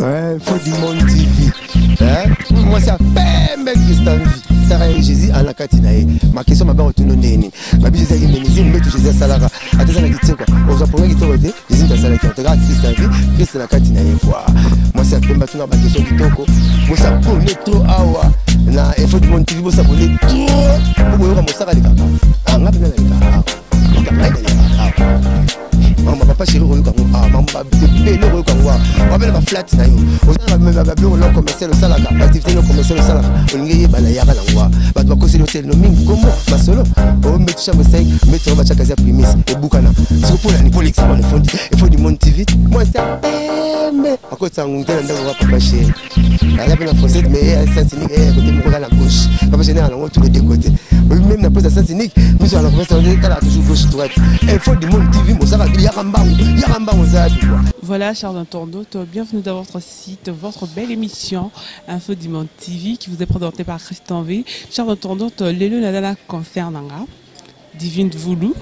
Ouais, faut du monde TV. Hein? Moi, c'est un mec qui est en vie. Ça Jésus à la catinae. Ma question m'a pas retenu néni. Ma vie, c'est une Jésus, mais Jésus Salara. Attends, ça dit quoi? Aux Japonais qui sont votés, Jésus dans Salara qui ont regardé Christ en vie, Christ la catinae. Moi, c'est un peu maintenant ma question qui toko. Moi, ça connaît trop awa. Na, il faut du monde TV, moi, ça connaît trop. Pour moi, moi, ça va les gars. Ah, on a bien les gars. Maman papa chéri royo kango ah maman ba bébé royo kango ah ba flat na yo osana ba bébé lo commercial salaka activité lo commercial salaka olingi ba la yaka langwa ba ba ko selo tel no mingi komo masolo o metu chambre 5 metu ba chaka za primis e bukana so pour la police on il faut du monde TV moi ça mais à côté ça on t'a ndako papa chéri la peine français mais ça c'est côté mon la gauche papa chéri na on tous les deux côtés même na pose ça cynique mais sur la conversation on est toujours gauche droite il faut du monde TV moi ça va Voilà, chers internautes, bienvenue dans votre site, votre belle émission Info du Monde TV qui vous est présentée par Christian V. Chers internautes, l'élu nadala concernant Divine Voulou.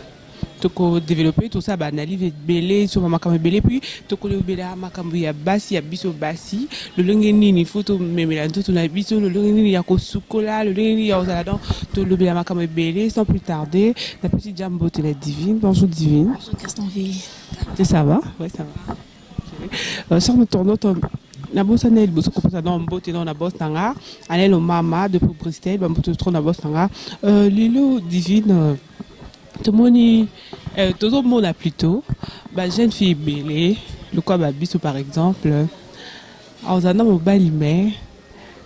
Toko développer tout ça banali belé sur makambo belé puis toko le belé makambo ya basi ya biso basi le lengeni ni photo memela tout na biso le lengeni ya ko sukola le lengeni ya ozala to le belé makambo belé sans plus tarder la petite Jambo de la Divine. Bonjour Divine. Bonjour Christian V. Ça va? Oui, ça va. Sur notre tournante na bossa nel bosso ko dans mbote dans na boss tanga anel mama de pour Bristol ba mbote trop na boss tanga lilo Divine tout le monde a plutôt jeune fille belé le quoi biso par exemple en allant au balimé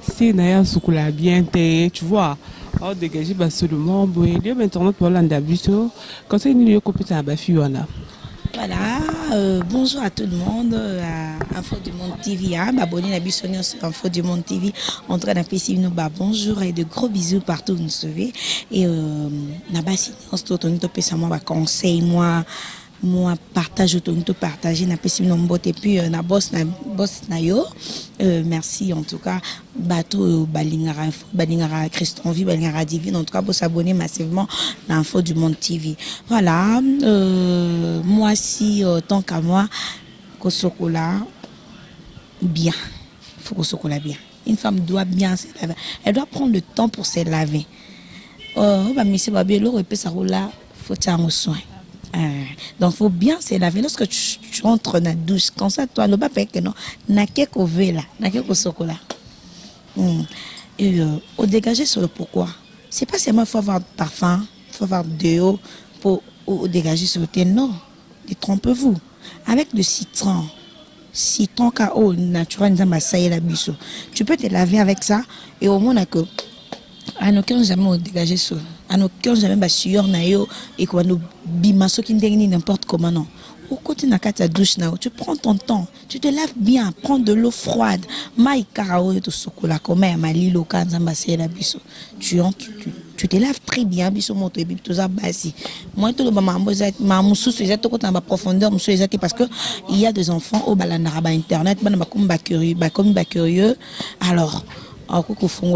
c'est d'ailleurs ce qu'on a bien tu vois on dégage seulement bon Dieu maintenant pour l'andabiso quand c'est une copine à bafiona. Voilà, bonjour à tout le monde, à Info du Monde TV, abonnez à Bissonion sur Info du Monde TV, en train d'appeler nous bonjour et de gros bisous partout où vous nous suivez. Et Nabasi, on se tourne tout ça moi conseil moi partage tout partager na pesi nombo et puis na boss na yo merci en tout cas bateau balingara Christian V balingara Divine en tout cas pour s'abonner massivement à Info du Monde TV. Voilà, moi si tant qu'à moi kosokola bien, faut kosokola bien. Une femme doit bien se laver, elle doit prendre le temps pour se laver. Bah monsieur babé le repère ça là faut t'en soin. Donc faut bien se laver lorsque tu rentres dans la douche comme ça toi le pas que non n'a quelque vela n'a quelque sokola et au dégager sur le pourquoi c'est pas seulement faut avoir parfum faut avoir dehors pour dégager sur le thé non détrompez-vous avec le citron KO naturel la biso tu peux te laver avec ça et au moins que à aucun jamais dégager sur à aucun jamais sueur na yo et quoi nous bimaso qui n'importe comment non au côté na ta douche na tu prends ton temps tu te laves bien prends de l'eau froide mai karao to sokola comme malilo kanzamba la biso tu te laves très bien biso moto et tout ça basi moi tout le maman ma mususu ezat to kota ba profondeur mususu ezat parce que il y a des enfants au balanara ba internet bana ba curieux alors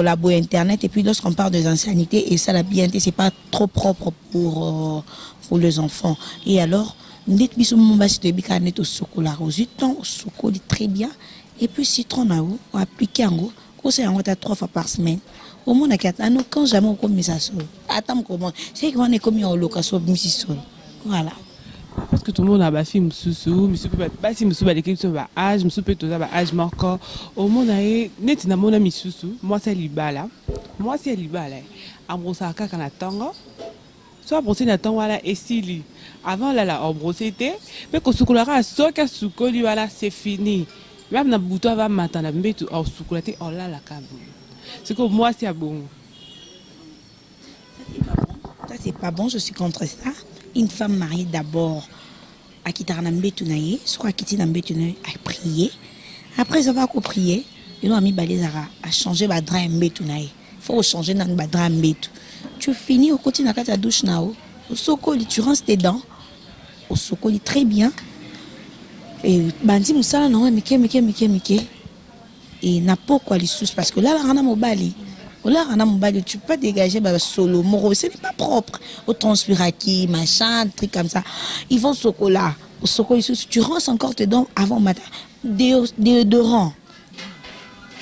la boue internet et puis lorsqu'on parle des anciennités et ça la bienté c'est pas trop propre pour les enfants et alors net biso momba si te bika net au sokola rose temps au sokoli très bien et puis citron na ou appliquer ngo ko c'est en 3 fois par semaine au moins à nous quand jamais on comme ça attends comment c'est qu'on est comme en location misisol voilà. Parce que tout le monde a baffi msusu pas si msusu ba l'équipe sur ba âge msusu peut tout ça ba âge encore au monde a net na mona misusu moi c'est libala ambrosa kaka na tango soit brosser na tango wala esili avant là on brosser était mais ko sukulara soka sukoli wala c'est fini même na bouton va matin na mbetu au sukulate on là la kabu c'est que moi c'est bon ça c'est pas bon je suis contre ça. Une femme mariée d'abord à quitter un mbétunaye, soit à quitter un mbétunaye à prier. Après avoir prié, ils ont mis balezara à changer ba drap mbétunaye. Faut changer dans ba drap mbétu. Tu finis au côté de ta douche nao, au sokoli tu rinces tes dents, au sokoli très bien. Et bandi musala non mike et n'a pas quoi les sous parce que là la rana mobali. Là, tu peux dégager solo, moro, ce n'est pas propre. Au transpiraki, machin, truc comme ça. Ils vont au chocolat, tu rinces encore tes dents avant matin. Déodorant,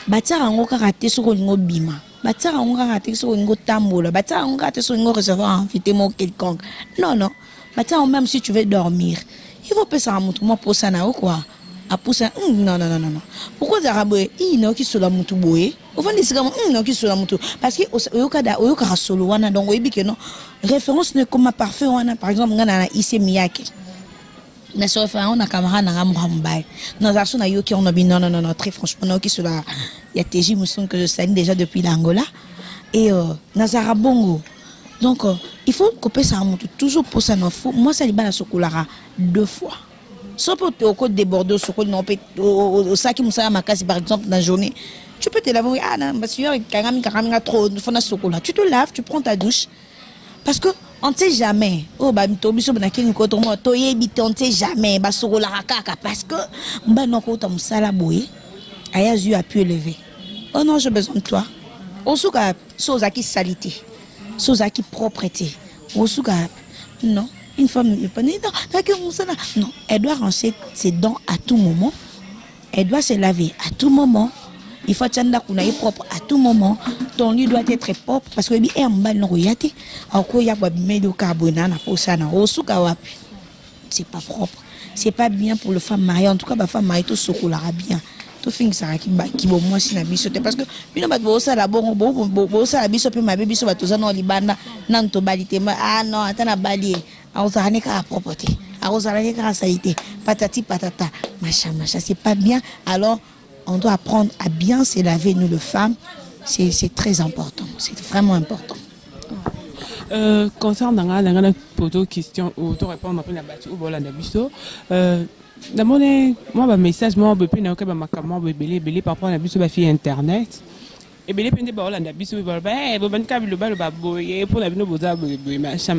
batia rango karaté sur lingo bima batia rango karaté sur lingo tambola batia rango karaté sur lingo recevoir invité mon quelconque non batia même si tu veux dormir il faut pas ça mutu moi pour ça na quoi a pousser non pourquoi zaraboué il n'a qui sur la mutu boé au fond c'est comme non qui sur la mutu parce que au ka solo wana donc oyebi que non référence ne comme parfait wana par exemple ngana na Issey Miyake na so fa on a camarade na Mbaye dans la zone yo qui on a bien non très franchement non qui sur la il y a TJ Mousson que je salue déjà depuis l'Angola et Nazara Bongo donc il faut couper ça toujours pour ça non faut moi ça li bala sokolara 2 fois soit pour te au déborder au non peut au sac moussa makasi par exemple dans la journée tu peux te laver parce que kangami trop fona sokola tu te laves tu prends ta douche parce que on ne sait jamais oh ba mito biso na kini ko to mo to yebi on ne sait jamais ba sokola kaka parce que mba noko ta musala boye aya zu a pu élever oh non j'ai besoin de toi osuka sozaki salité sozaki propreté osuka non une femme ne peut pas non elle doit rincer ses dents à tout moment elle doit se laver à tout moment il faut tchanda qu'on aille propre à tout moment ton lit doit être propre parce que bi e mbal no yati ako ya ba medo carbona na posana osuka wapi c'est pas propre c'est pas bien pour le femme mariée en tout cas ba femme mariée to sokolara bien to fingi ça qui bon moi si na biso parce que bino ba bo ça la bon ça la biso pe ma biso ba toza no libanda nan to balite ah non atana balier aozarane ka propreté aozarane ka saleté patati patata machin c'est pas bien alors on doit apprendre à bien se laver nous les femmes c'est très important c'est vraiment important. Concernant la photo question auto répondre après la battue ou bola na biso d'abord moi ba message moi bepé na ka ba makamo belé par rapport na biso ba fille internet et belé pende ba bola na biso ba ban ka bilo ba boye pour la bino boza boye machin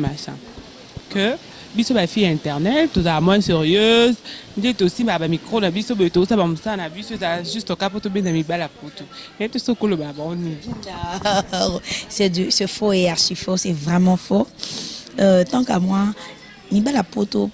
que biso ba fille internet tout ça moins sérieuse dit aussi ba micro na biso be tout ça ba msa na biso ça juste au capoto ben na mi bala poto et tout ce que le ba on c'est faux et archi faux c'est vraiment faux tant qu'à moi mi bala poto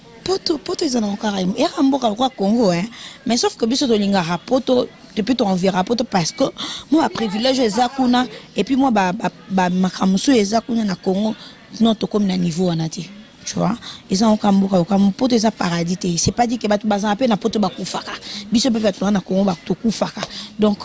ils en ont encore et ramboka quoi Congo hein mais sauf que biso to linga poto depuis ton envers poto parce que moi privilège ezakuna et puis moi ba makamusu ezakuna na Congo non to comme na niveau anati tu vois ils ont kambuka comme poto eza paradis c'est pas dit que batu bazan pe na poto bakufaka biso pe batu na Congo batu kufaka donc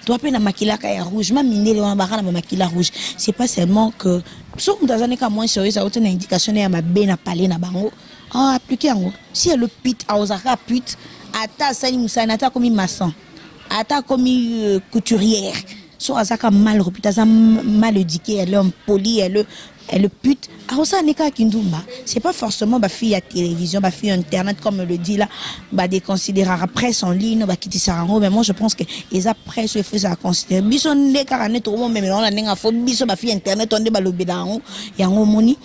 toi pe na makilaka ya rouge même minele wana baka na makila rouge c'est pas seulement que so mutazane ka moins sérieux ça autre indication ya mabe na parler na bango appliquer yango si elle le pite a osaka pute ata sali musana ata comme maçon ata comme couturière so azaka mal réputation mal éduquée elle est impoli elle pute aosa neka kindumba c'est pas forcément ba fille à télévision ba fille internet comme on le dit là ba déconsidérer presse en ligne ba quitter ça mais moi je pense que les après se fait ça considérer biso neka kané tout monde même on a nenga fo biso ba fille internet on ba lobedango yango moni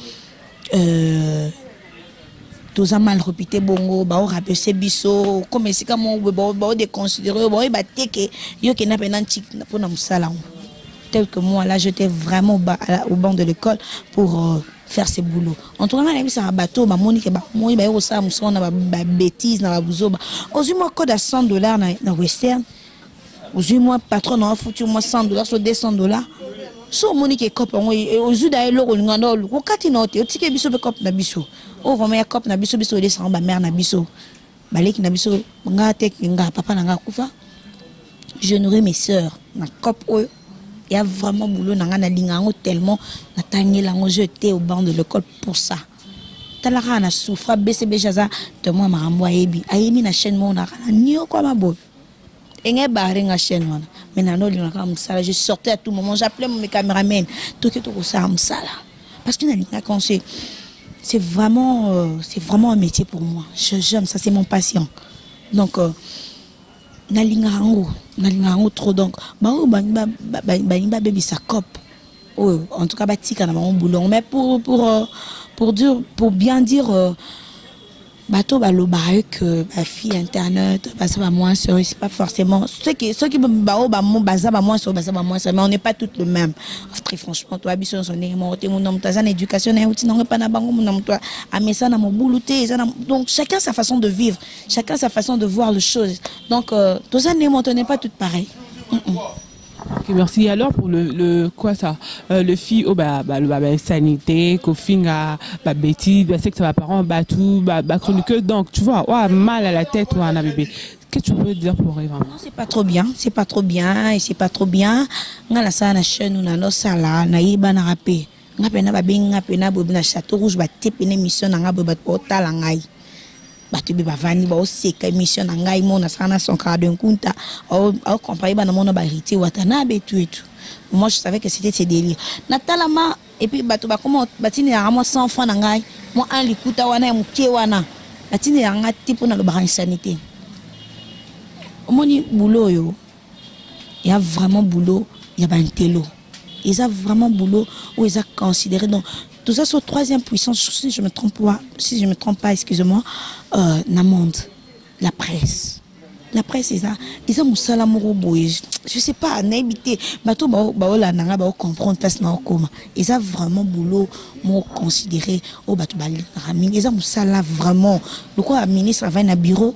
tous a mal réputé bongo ba o rabaisser biso comme c'est comme ba déconsidérer ba teke yo ke na penan chic pour na musala tel que moi là j'étais vraiment au banc de l'école pour faire ce boulot en tout cas na bisa bateau ba monique ba moi ba yo ça musona ba bêtise na ba buzoba ozu moi code à $100 na Western ozu moi patron na foutu moi $100 sur $200 so monique cop ozu da eloko ngando ko kati na hotel tike biso be cop na biso o vraiment cop na biso descend ba mère na biso baleki na biso nga tek nga papa na nga kufa je nourris mes sœurs na cop il y a vraiment boulot nanga na lingango tellement na tangela ngo jeté au banc de l'école pour ça talara na souffra BCB jaza de moi marambo ayebi na chaîne mo na nio kwa mabo enge bare nga chaîne wana mais na no linga comme ça je sortais à tout moment j'appelais mes caméramans tout que tout ça am sala parce que na linga quand c'est vraiment un métier pour moi j'aime ça c'est mon passion donc nalinga trop donc ba baby sa cop en tout cas batika na mon boulot mais pour bien dire bateau baloba que ma fille internet ça va moins sur c'est pas forcément ceux qui mon baza va moins sur baza va moins mais on n'est pas toutes le même très franchement toi biso son mon nom ta éducation na outi non pas na bango mon toi a messa na mon boulot donc chacun sa façon de vivre chacun sa façon de voir les choses donc tous ça n'est pas toutes pareilles Ok, merci. Alors pour le quoi ça, le fille le sanité, kofinga, bêtise, c'est que ça va parents tout, chronique, donc tu vois, ouais, mal à la tête ou à un bébé. Qu'est-ce que tu peux dire pour Eva? Non, c'est pas trop bien, c'est pas trop bien et c'est pas trop bien. Nga la sa na chaîne ou na no sala na yiba na rapé. Nga pena ba benga pena bo na château rouge ba te pena mission nga bo ba tala ngai. Ba te be ba vani ba o seka mission ngai mo na sana son cadre d'un kunta au compagnie ba na mo na ba hérité watana be tout et tout. Moi je savais que c'était ces délires. Natalama et puis ba to ba comment batini ya moi 100 francs ngai. Moi un likuta wana ya muke wana. Batini ya nga tipo na lo ba insanité. Moni boulot yo, il y a vraiment boulot, il y a un télo. Ils ont vraiment boulot où ils ont considéré donc tout ça sur troisième puissance si je me trompe pas, excusez-moi, dans monde, la presse ils ont musala moro boy, je sais pas n'habiter bateau la nanga ba comprendre place na comment ils ont vraiment boulot mo considéré au bateau bali ramine ils ont musala vraiment le quoi ministre va na bureau.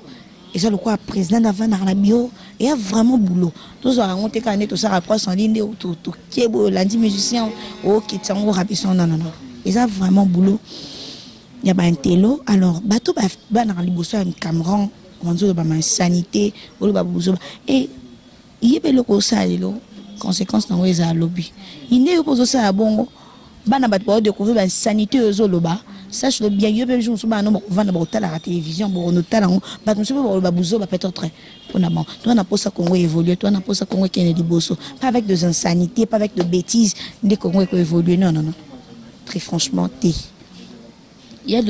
Et ça, le quoi, président d'avant dans la bio, il y a vraiment boulot. Tous les gens qui ont tout ça à 300 lignes, tout qui est beau, lundi musicien, qui est en haut, non. Il y a vraiment boulot. Il y a un télo. Alors, bateau, dans le bosso, un Cameroun, on dit, sanité, et il y a le cosa, conséquence dans les lobby. Il n'y a pas de ça à bon. Bana bateau, découvrir la sanité aux oloba. Sache le bien, il y a des gens qui sont à la télévision, pour nous talents, mais nous sommes peut-être pour nous. Toi, on a pas ça qu'on évolue, toi, on a pas ça qu'on est des bossos, pas avec des insanités, pas avec de bêtises, des qu'on évolue. Non. Très franchement, il y a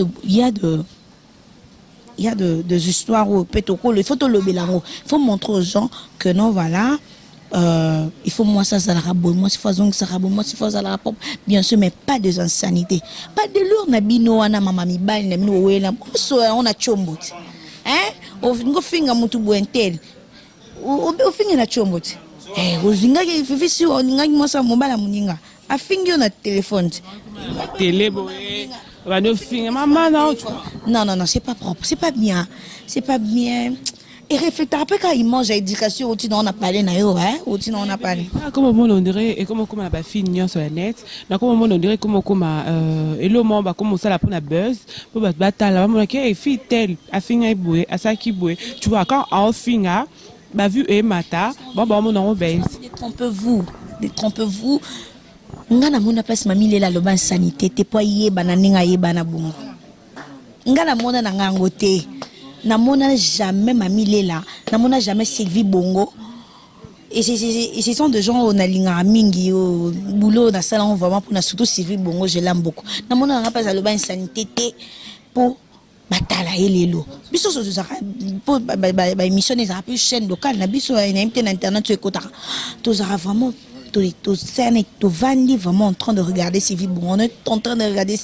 des histoires où peut-être il faut te lever là, il faut montrer aux gens que non, voilà. Il faut moi ça la bon moi ça bon moi ça la pop bien sûr mais pas des insanités pas de lourd na bino na mama mi bal na mino wela on a chombot hein o ngo finga mutu buentel o finga na chombot o zinga ke fifisi o nga mo sa mobala muninga a finga na téléphone télé boé va no finga maman non c'est pas propre c'est pas bien et réfléchir après quand il mange l'éducation au on a parlé na yo hein au on a parlé comment on dirait et comment la fille sur la net na comment on dirait comment et le monde comment ça la prendre la buzz pour battre la maman qui fille telle a fini boué a ça qui boué tu vois quand en finga bah vu et mata bon on en baisse détrompez-vous ngana mona place mamile la loba sanité te poyer bananinga yebana bongo ngana mona na ngangote Namona jamais Mamie là, namona jamais Sylvie Bongo. Et ce sont des gens on a linga mingi au boulot dans salon vraiment pour surtout Sylvie Bongo, je l'aime beaucoup. Namona n'a pas à une sanité pour batala elelo. Biso so ça pour émission des appels chaîne locale na biso na internet tu écoutes. Tout ça vraiment tout vandi vraiment en train de regarder Sylvie Bongo, on est en train de regarder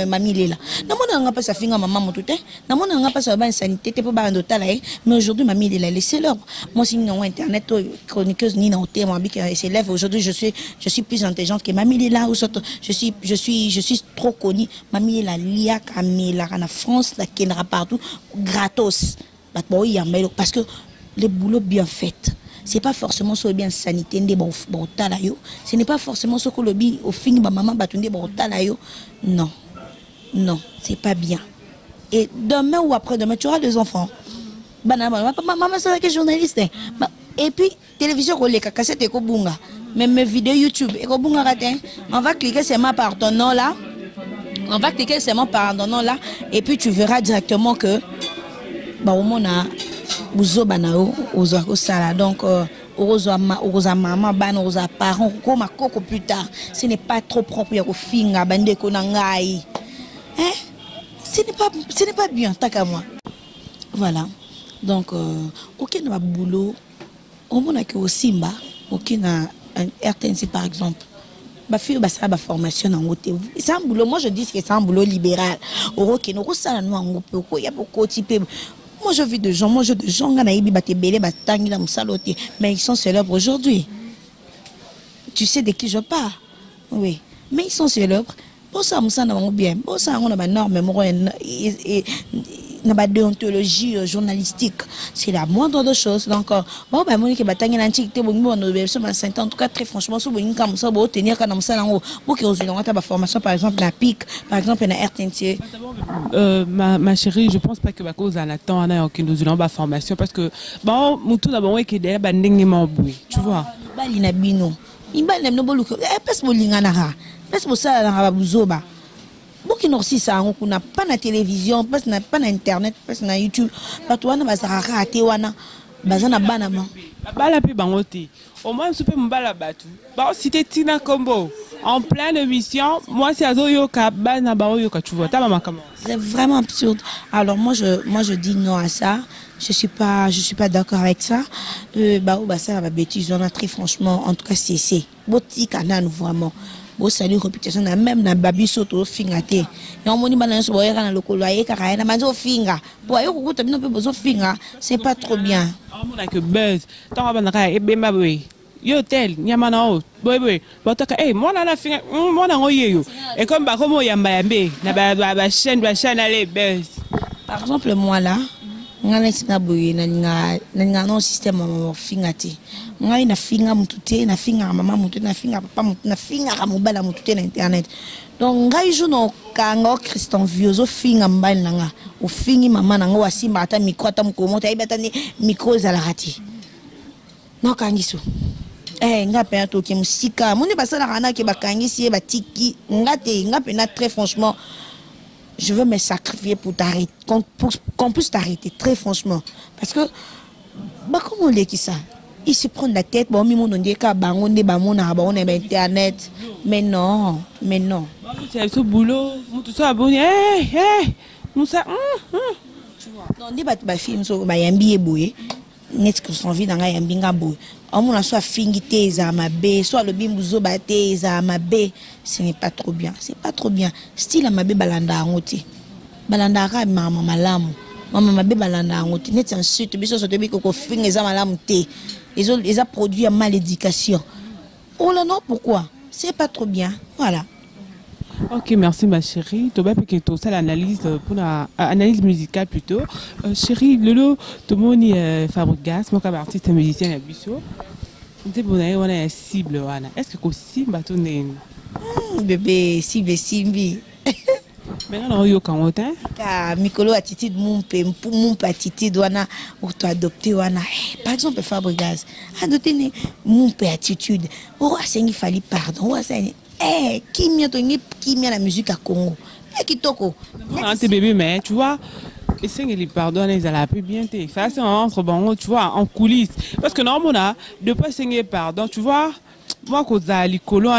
Mamie Léla. Namona n'a pas sa fille maman mon tout namona n'a pas sa bonne sanité t'es pas barre d'hôtel mais aujourd'hui Mamie Léla laissez-leur. Moi si non internet chroniqueuse ni dans thème qui s'élève aujourd'hui je suis plus intelligente que Mamie Léla ou je suis trop connue Mamie Léla lia Camila en France la qui partout gratos parce que les boulots bien faits. C'est pas forcément ce bien sanité des bon talayo. Ce n'est pas forcément ce que le bi au fin ba maman batunde bon talayo. Non, c'est pas bien. Et demain ou après-demain, tu auras des enfants. Maman c'est que journaliste. Et puis télévision les cassette et kobunga. Même mes vidéos YouTube et kobunga ratin. On va cliquer seulement par ton nom là. Et puis tu verras directement que bah au moins Buzo banao aux sala donc aux maman ban aux parents comme à coco plus tard ce n'est pas trop propre ya ko finga bande ko nangai hein ce n'est pas bien tant qu'à moi voilà donc aucun na boulot au mona que au Simba aucun na RTNC par exemple ba fille ba ça ba formation en côté c'est un boulot moi je dis que c'est un boulot libéral au que no sala no ngopé ko ya beaucoup type. Moi je vis de gens, mais ils sont célèbres aujourd'hui. Tu sais de qui je parle? Oui, mais ils sont célèbres. Pour ça, on a bien. Pour ça, on a norme, la déontologie journalistique. C'est la moindre des choses. Donc, bon, ben, moi, qui bataille dans l'antiquité, en tout cas, très franchement, si vous comme ça, vous tenir comme ça, vous qui avez une formation, par exemple, la PIC, par exemple, la RTNC. Ma chérie, je pense pas que ma cause en attend, on a aucune formation parce que, bon, tout d'abord, qui est derrière, tu vois. Il va y avoir beaucoup aussi ça on n'a pas na télévision pas na internet pas na YouTube pas toi na bazara ate wana bazana bana ma bala pe bangote au moins super mbala batu ba cité Tina Kombo en pleine émission moi c'est azoyoka bana ba yoka tu vois ta maman comment c'est vraiment absurde. Alors moi je dis non à ça. Je suis pas d'accord avec ça. Ça va bêtise on a très franchement en tout cas c'est boutique ana nous vraiment. Bon salut réputation na même na babi soto fingate. Et on moni bana so boyera na lokolo aye kaka na manzo finga. Pour ayo ko tabino pe besoin finga, c'est pas trop bien. On a que buzz. Tant bana ka e bemba boy. Yo tel nyamana o boy botaka moi na finga moi na ngoyeyo. Et comme ba comme yamba yambe na ba chaîne aller buzz. Par exemple moi là ngana sina boye na non système fingati ngai na finga mutute na finga mama mutute na finga papa mutute na finga mobala mutute na internet donc ngai jono kanga Christian Viozo finga mbali nanga o fingi mama nanga wasimba ata micro ata mkomota ibata ni micro za la rati no kangiso nga pe to ke musika moni basala kana ke bakangisi ba tiki ngate ngape na très franchement je veux me sacrifier pour t'arrêter, qu'on puisse t'arrêter, très franchement. Parce que, comment on dit ça? Ils se prennent la tête, bon, on dit on est internet. Mais non. C'est ce boulot, tout ça, bon, ça, non, on dit bah, film, so, bah, yambi et boué. N'est-ce que son vie dans la yambi boué. On a soit fingité, ça m'a bé, soit le bimbuzo baté, ça m'a bé. Ce n'est pas trop bien, c'est pas trop bien. Style à ma bé balanda ngoti. Balanda ra maman malamu. Maman ma bé balanda ngoti. N'est ensuite, biso so tebi ko fingi za malamu té. Ils ont produit à malédication. Oh là non, pourquoi? C'est pas trop bien. Voilà. Ok, merci ma chérie. Tu vas peut-être ça l'analyse pour l'analyse musicale plutôt. Chérie, Lolo, tout le monde Fabregas, moi comme artiste musicien à Bissau. Tu sais, on a une cible, est-ce que c'est cible ton bébé, cible. Maintenant, on a quand on est. Mikolo attitude mon attitude wana ou tu adopter wana. Par exemple Fabregas, adopter mon attitude. Oh, c'est il fallait pardon. Oh, c'est qui m'a la musique à Congo. Kitoko. Tes bébés, mais tu vois, et c'est qu'ils pardonnent, ils allaient plus bien. Ça, c'est entre bon, tu vois, en coulisses. Parce que normalement, de pas signer pardon, tu vois, moi, quand Zali Kolo,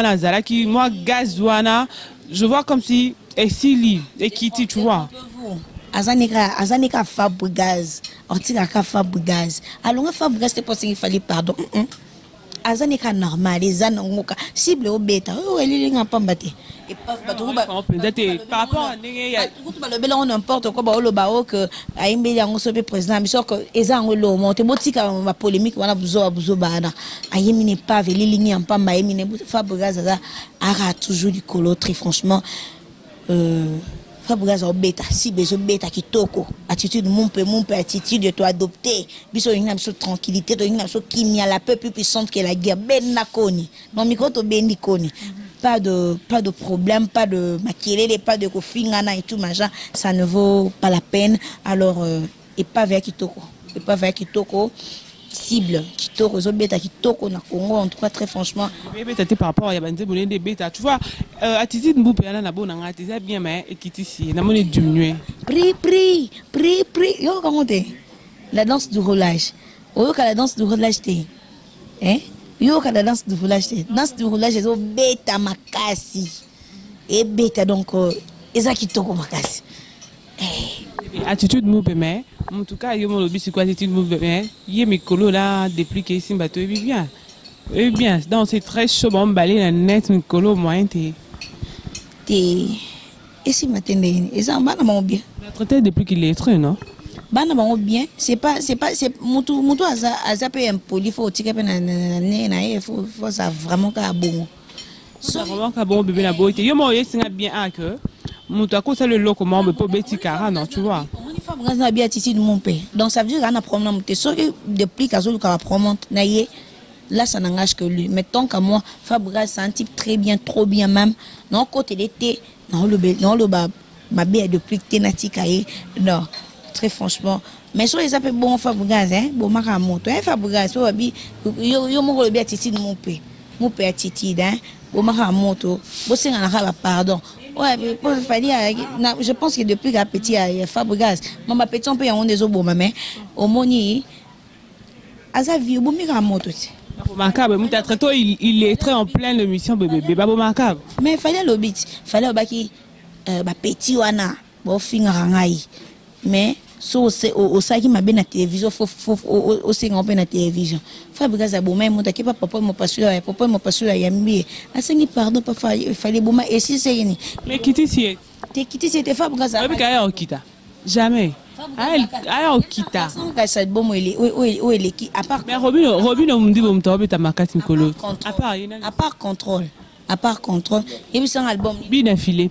qui, moi, Gazouana, je vois comme si, et Sili, et Kitty, tu vois. Azanika Fabregas, Ortiga Fabregas. Alors, Fabregas, c'est pas qu'il fallait pardon. Azanika normal, les anongoka, cible au bêta, oh, elle est en pambate. Et pas par rapport à on n'importe quoi, le bao que a une belle en sauvé président, mais sauf que les anglo monte, botika ma polémique, on a besoin bana. A yemine pas, les lignes en pamba, yemine Fabregas, ara toujours du colo, très franchement. Fabregas au bêta, si besoin bêta qui toko, attitude mon peu attitude de toi adopter, biso une absolue tranquillité, une absolue qui a la peu plus puissante que la guerre, ben nakoni, non micro to ben nikoni, pas de problème, pas de maquiller, pas de kofingana et tout machin, ça ne vaut pas la peine. Alors et pas vers Kitoko, cible Kitoko, Zobeta Kitoko na Congo en tout cas très franchement. Bébé par rapport à Yabanze Bolé des bêta, tu vois, attitude Mboupé à la bonne angate, c'est bien mais et qui ici, na monnaie diminuée. Pri, yo comment t'es? La danse du roulage. Yo ka la danse du roulage t'es. Hein? Yo ka la danse du roulage t'es. Danse du roulage c'est bêta makasi. Et bêta donc eza Kitoko makasi. Attitude Mboupé mais en tout cas, yo mon lobby c'est quoi attitude Mboupé? Yé mes colos là depuis que ici bateau et bien. Donc c'est très chaud bon balé la net mes colos moyen t'es. Et si matin et ça bana mon bien. La traité depuis qu'il est très non. Bana mon bien, c'est mutu azape impoli faut tirer na faut ça vraiment ka bon. Ça vraiment ka bon bébé la beauté. Yo mo yesinga bien à que mutu akosa le loco mo be po beti kara non tu vois. Fabregas n'a bien attitude de mon père. Donc ça veut dire qu'il y a un problème. Depuis qu'il y a un problème, là ça n'engage que lui. Mais tant qu'à moi, Fabregas c'est un type très bien, trop bien même. Non, côté l'été, non, le ma belle depuis que t'es nati non, très franchement. Mais sur les appels bon Fabregas, hein, bon Maramoto, hein, Fabregas, yo mon le bien attitude de mon père attitude, hein, bon Maramoto, bon c'est un pardon. Ouais, mais je pense que depuis qu'il petit Fabregas, maman petit on peut y avoir des obos maman, au moni, à sa vie, bon Maramoto. Macabre, il est très en pleine émission bébé, Babo Macabre. Mais il fallait le bit, fallait baki petit wana, bon finger rangai. Mais so c'est au ça qui m'a bien la télévision, faut aussi on peut la télévision. Fabregas a bon même monta qui papa m'a pas sur la yambi. Asengi pardon pas fallait bon et si c'est ni. Mais quitter si t'es quitté c'était Fabregas. Oui, mais on quitte. Jamais. Ah, on quitte. Ça bon il est qui à part. Mais Robin on me dit bon toi ta marquette Nicolo. À part contrôle. Et puis son album. Bien affilé.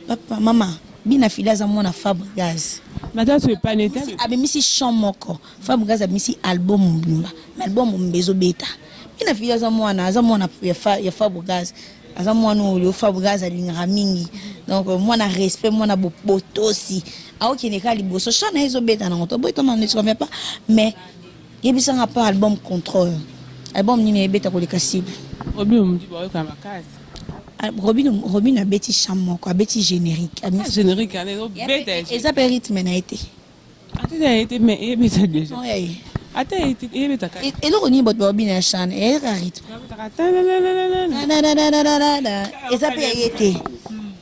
Papa maman. Bina fila za mwana Fabregas. Madame tu es pas neta. Abe misi chant moko. Fabregas abe misi album mbumba. Album mbezo beta. Bina fila za mwana ya Fabregas. Aza mwana o Fabregas alinga mingi. Donc mwana respect mwana botosi. A oki ne ka liboso chant na ezo beta na ngoto. Boy to man ne se remet pas mais yebisa nga pas album contrôle. Album ni me beta ko le cible. Obi on me dit boy ka makasi. Robin a bêti chamon quoi, bêti générique. Générique, et ça peut rythme n'a été. Attends, a été mais et bêta déjà. Attends, et bêta. Et le Robin bot Robin a chan et un rythme. Et ça peut été.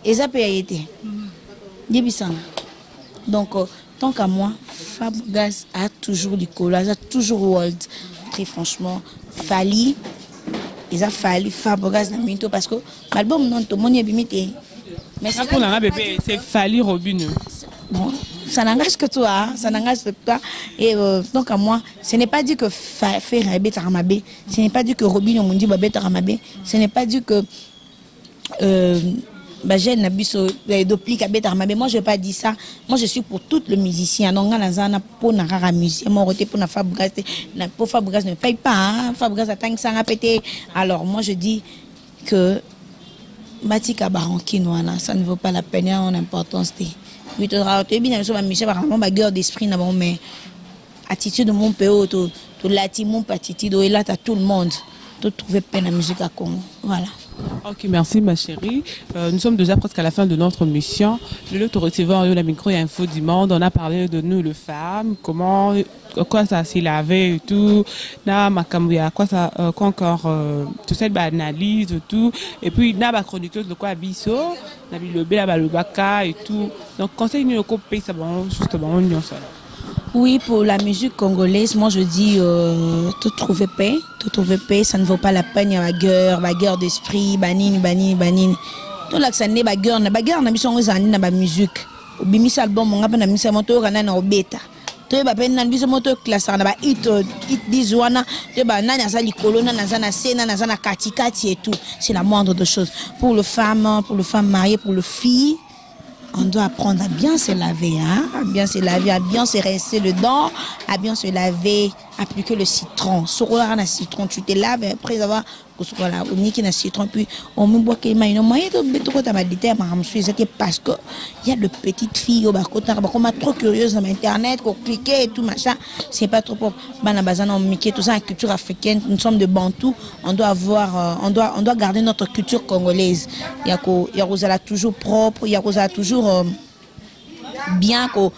Et ça peut été. Débissant. Donc tant qu'à moi, Fabregas a toujours du collage, a toujours World. Très franchement, Fali. Il a fallu Fabregas dans minto parce que l'album non tout le monde est bimité. Mais ça pour la bébé, c'est Fali Robin. Bon, ça n'engage que toi, ça n'engage que toi. Et donc à moi, ce n'est pas dit que faire un Taramabé, ce n'est pas dit que Robin on dit babé Taramabé, ce n'est pas dit que moi je n'ai pas dit ça. Moi je suis pour tout le musicien. Donc pour la musique, pour Fabregas ne paye pas. Fabregas attend que ça a pété. Alors moi je dis que ça ne vaut pas la peine en importance. Oui, tu as bien sûr d'esprit mais attitude de mon pays, tout l'attitude attitude et là tu as tout le monde. Tu trouves peine la musique à Congo. Voilà. Ok, merci ma chérie. Nous sommes déjà presque à la fin de notre mission. Le te recevant la micro et info du monde. On a parlé de nous, les femmes, comment, quoi ça s'est lavé et tout. Na makamouya, quoi ça, quoi encore, tout ça, analyse et tout. Et puis, na ba chroniqueuse de quoi abisso, na bi le bela le baka et tout. Donc, conseil nous copier ça, bon, justement, on y en sort. Oui, pour la musique congolaise, moi je dis tout trouver paix, ça ne vaut pas la peine, il y a bagarre d'esprit, banine. Tout là que ça n'est bagarre na biso ngozani na musique. Obimisa album on ngapa na misa moto kana na obeta. To ba pen na biso moto classe na ba hit dizwana, to ba nani asa likolo na na scène na na katikati et tout. C'est la moindre de choses. Pour le femme mariée, pour le fille, on doit apprendre à bien se laver, hein? À bien se laver, à bien se rincer le dent, à bien se laver, appliquer le citron. Sur le citron, tu te laves après avoir on y a citron puis on me boit qu'il m'a une moyen de trop parce que il y a de petites filles au bas comme trop curieuse dans internet qu'on cliquer et tout machin, c'est pas trop pour banabazana on tout ça la culture africaine, nous sommes de Bantou, on doit avoir on doit garder notre culture congolaise. Il y a toujours propre, il y a toujours bien ko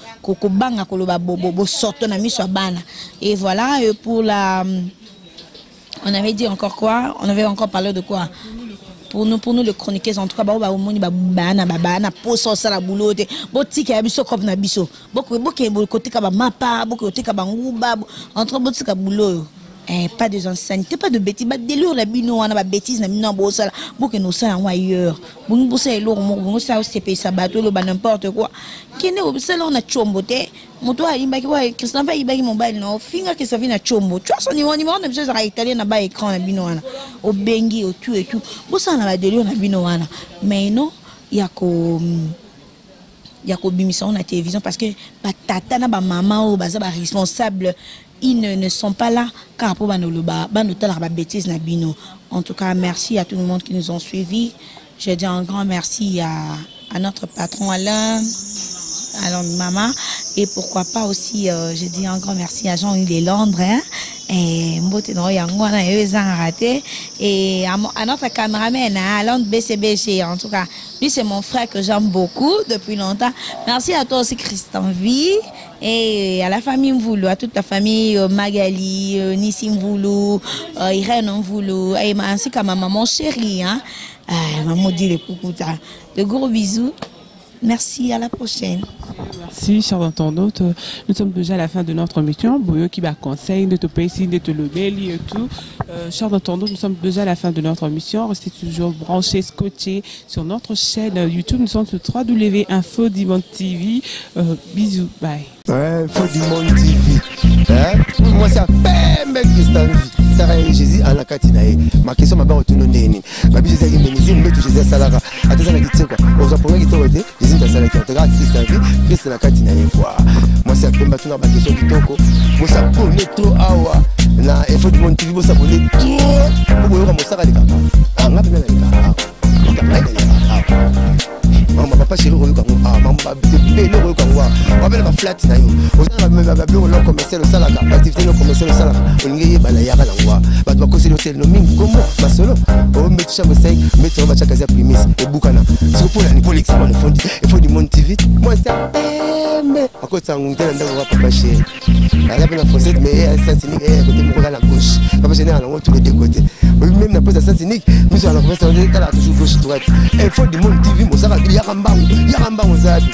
banga ko loba bo sorto na miso bana. Et voilà, pour la on avait dit encore quoi? On avait encore parlé de quoi? Pour nous les chroniqueurs en tout cas ba omoni ba bana poso ça la boulot te botika ya biso comme na biso boko côté ka ba mapa boko côté ka ba nguba entre botika boulot. Pas de insanité, pas de bêtises, pas de délire la bino, on a pas bêtises, na bino bo ça, beaucoup nous ça en ailleurs. Bon bo ça lourd, bon ça c'est payé ça bateau le n'importe quoi. Qui n'est au salon na chomboté, moto a imba qui Christian va imba mobile non, finger que ça vient na chombo. Tu vois son niveau on a besoin de italien na ba écran na bino wana. Au bengi au tout et tout. Bo ça na ba délire na bino wana. Mais non, il y a ko il y a qu'au la télévision parce que tata na ba maman ou baza ba responsable, ils ne sont pas là car pour ba bêtise na bino. En tout cas, merci à tout le monde qui nous ont suivis. Je dis un grand merci à notre patron Alain, à maman, et pourquoi pas aussi, je dis un grand merci à Jean-Yves Londres, hein, et à notre caméraman, à Londres BCBG. En tout cas, lui c'est mon frère que j'aime beaucoup depuis longtemps. Merci à toi aussi Christian Vie, et à la famille Mvoulou, à toute la famille Magali, Nissim Mvoulou, Irène Mvoulou, et ainsi qu'à ma maman chérie, hein. Maman dit les coucoutas. De gros bisous. Merci, à la prochaine. Merci, chers internautes. Nous sommes déjà à la fin de notre émission. Boyo qui va conseiller de te payer, de te le belli et tout. Chers internautes, nous sommes déjà à la fin de notre émission. Restez toujours branchés, scotchés sur notre chaîne YouTube. Nous sommes sur www.info Diamond TV. Bisous, bye. Ouais, Info Diamond TV. Hein? Moi, c'est un mec qui est Jésus à la Katinae. Ma question m'a pas retenu ndeni. Ma vie Jésus Ménésie, mais tout Jésus Salara. Attends, la question quoi. Aux Japonais qui t'ont été, Jésus dans Salara qui ont regardé Christ vie, Christ la Katinae quoi. Moi c'est un peu battu dans ma question du toko. Moi ça connaît trop awa. Na Info Diamond TV, moi ça connaît trop. Pour moi ça va les gars. Ah, n'a pas les gars. Maman papa chéri on quand maman bébé le quand on va flat na yo on va même commencer le salaka activité le commencer le salaka on ngi bala ya bala ngwa ba ba ko c'est le mingi comment masolo on met chambre 5 mettre va chaque primis et bukana c'est pour la police on fond il faut du monde TV moi c'est à côté ça on tient dans papa chéri la bien français mais ça c'est ni côté mon la gauche papa chéri on tous les deux côtés même na pose ça c'est ni nous allons commencer on est toujours gauche droite il faut du monde TV moi ça va Yaramba on zabi.